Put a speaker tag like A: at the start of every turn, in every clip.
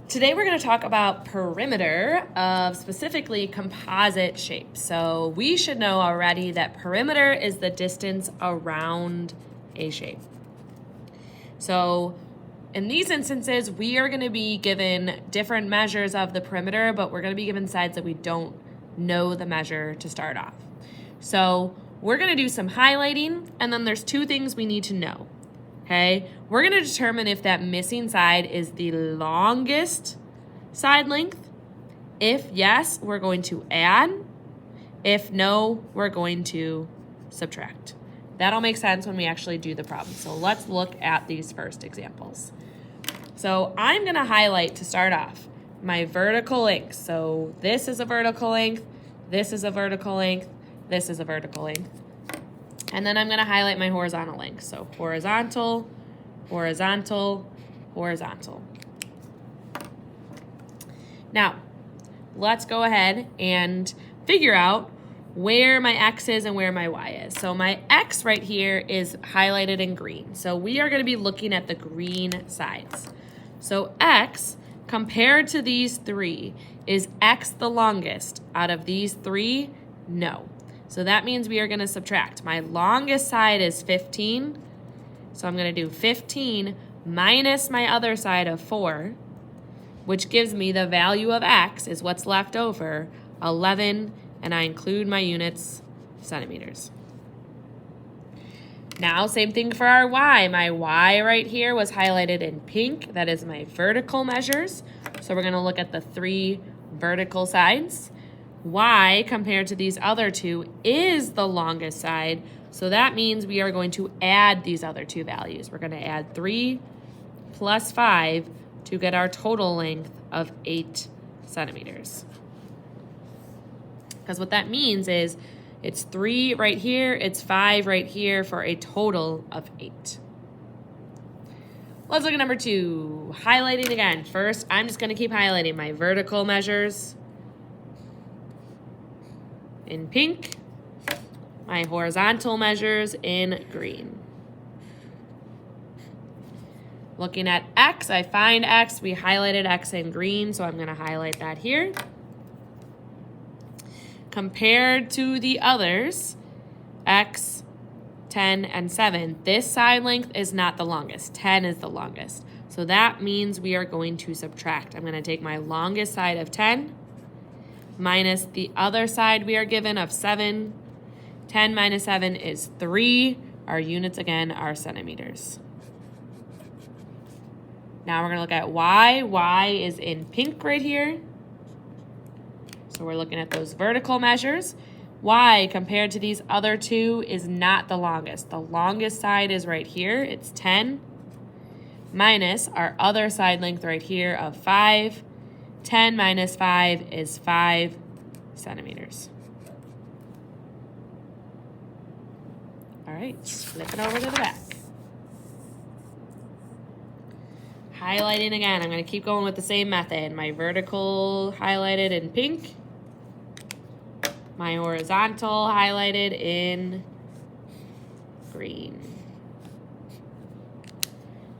A: Today we're going to talk about perimeter of specifically composite shapes. So we should know already that perimeter is the distance around a shape. So in these instances, we are going to be given different measures of the perimeter, but we're going to be given sides that we don't know the measure to start off. So we're going to do some highlighting, and then there's two things we need to know. Okay, we're going to determine if that missing side is the longest side length. If yes, we're going to add. If no, we're going to subtract. That'll make sense when we actually do the problem. So let's look at these first examples. So I'm going to highlight to start off my vertical length. So this is a vertical length, this is a vertical length, this is a vertical length. And then I'm going to highlight my horizontal length. So horizontal, horizontal, horizontal. Now, let's go ahead and figure out where my X is and where my Y is. So my X right here is highlighted in green. So we are going to be looking at the green sides. So X, compared to these three, is X the longest? Out of these three, no. So that means we are going to subtract. My longest side is 15. So I'm going to do 15 minus my other side of 4, which gives me the value of X is what's left over, 11, and I include my units, centimeters. Now, same thing for our Y. My Y right here was highlighted in pink. That is my vertical measures. So we're going to look at the three vertical sides. Y compared to these other two is the longest side, so that means we are going to add these other two values. We're going to add 3 plus 5 to get our total length of 8 centimeters. Because what that means is it's 3 right here, it's 5 right here for a total of 8. Let's look at number 2. Highlighting again. First, I'm just going to keep highlighting my vertical measures in pink, my horizontal measures in green. Looking at X, I find X, we highlighted X in green, so I'm going to highlight that here. Compared to the others, X, 10, and 7, this side length is not the longest. 10 is the longest. So that means we are going to subtract. I'm going to take my longest side of 10 minus the other side we are given of 7. 10 minus 7 is 3. Our units, again, are centimeters. Now we're going to look at Y. Y is in pink right here. So we're looking at those vertical measures. Y, compared to these other two, is not the longest. The longest side is right here. It's 10 minus our other side length right here of 5. 10 minus 5 is 5 centimeters. All right, flipping over to the back. Highlighting again, I'm going to keep going with the same method. My vertical highlighted in pink. My horizontal highlighted in green.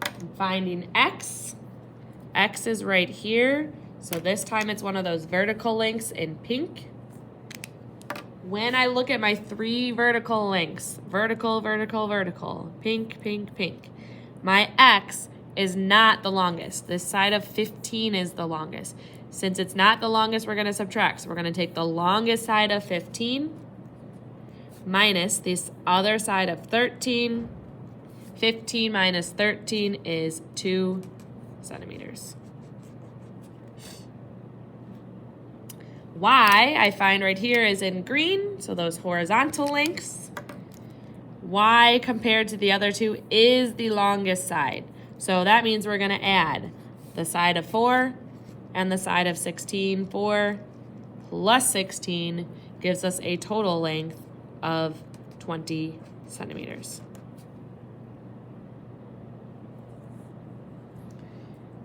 A: I'm finding X. X is right here. So this time it's one of those vertical lengths in pink. When I look at my three vertical lengths, vertical, vertical, vertical, pink, pink, pink, my X is not the longest. This side of 15 is the longest. Since it's not the longest, we're going to subtract. So we're going to take the longest side of 15 minus this other side of 13. 15 minus 13 is 2 centimeters. Y, I find right here, is in green, so those horizontal lengths. Y compared to the other two is the longest side. So that means we're going to add the side of 4 and the side of 16. 4 plus 16 gives us a total length of 20 centimeters.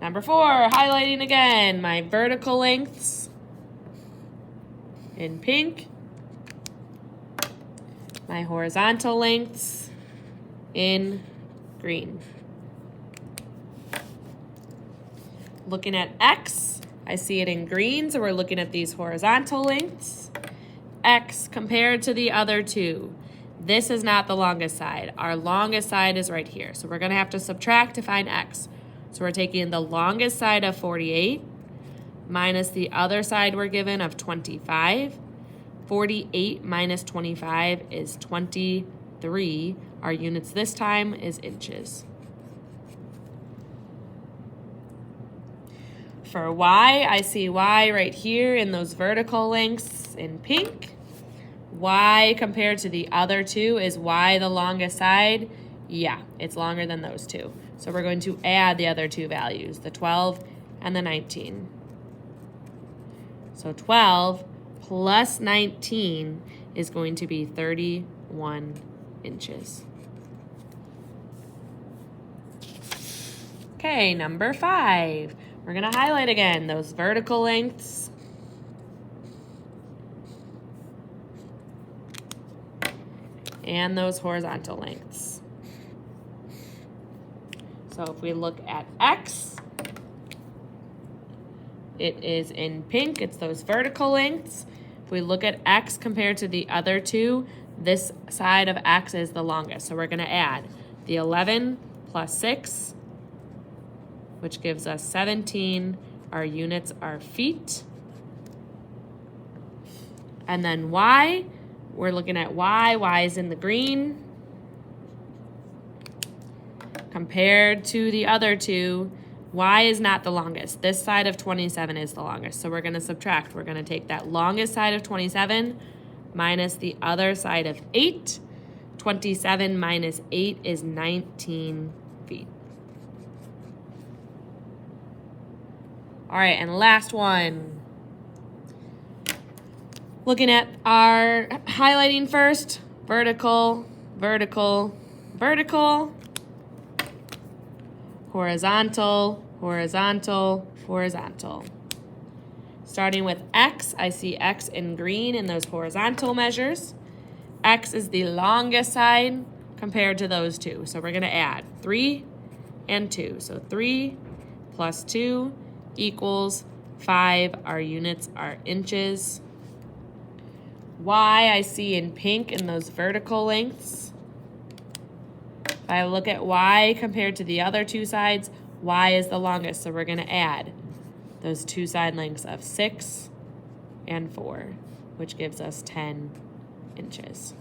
A: Number 4, highlighting again, my vertical lengths in pink, my horizontal lengths in green. Looking at X, I see it in green, so we're looking at these horizontal lengths. X compared to the other two. This is not the longest side. Our longest side is right here. So we're gonna have to subtract to find X. So we're taking the longest side of 48 minus the other side we're given of 25. 48 minus 25 is 23. Our units this time is inches. For Y, I see Y right here in those vertical lengths in pink. Y compared to the other two, is Y the longest side? Yeah, it's longer than those two. So we're going to add the other two values, the 12 and the 19. So 12 plus 19 is going to be 31 inches. Okay, number 5. We're gonna highlight again those vertical lengths. And those horizontal lengths. So if we look at X, it is in pink, it's those vertical lengths. If we look at X compared to the other two, this side of X is the longest. So we're gonna add the 11 plus 6, which gives us 17. Our units are feet. And then Y, we're looking at Y. Y is in the green. Compared to the other two, Y is not the longest. This side of 27 is the longest. So we're gonna subtract. We're gonna take that longest side of 27 minus the other side of 8. 27 minus 8 is 19 feet. All right, and last one. Looking at our highlighting first, vertical, vertical, vertical, horizontal, horizontal, horizontal. Starting with X, I see X in green in those horizontal measures. X is the longest side compared to those two. So we're gonna add 3 and 2. So 3 plus 2 equals 5. Our units are inches. Y I see in pink in those vertical lengths. If I look at Y compared to the other two sides, Y is the longest, so we're gonna add those two side lengths of 6 and 4, which gives us 10 inches.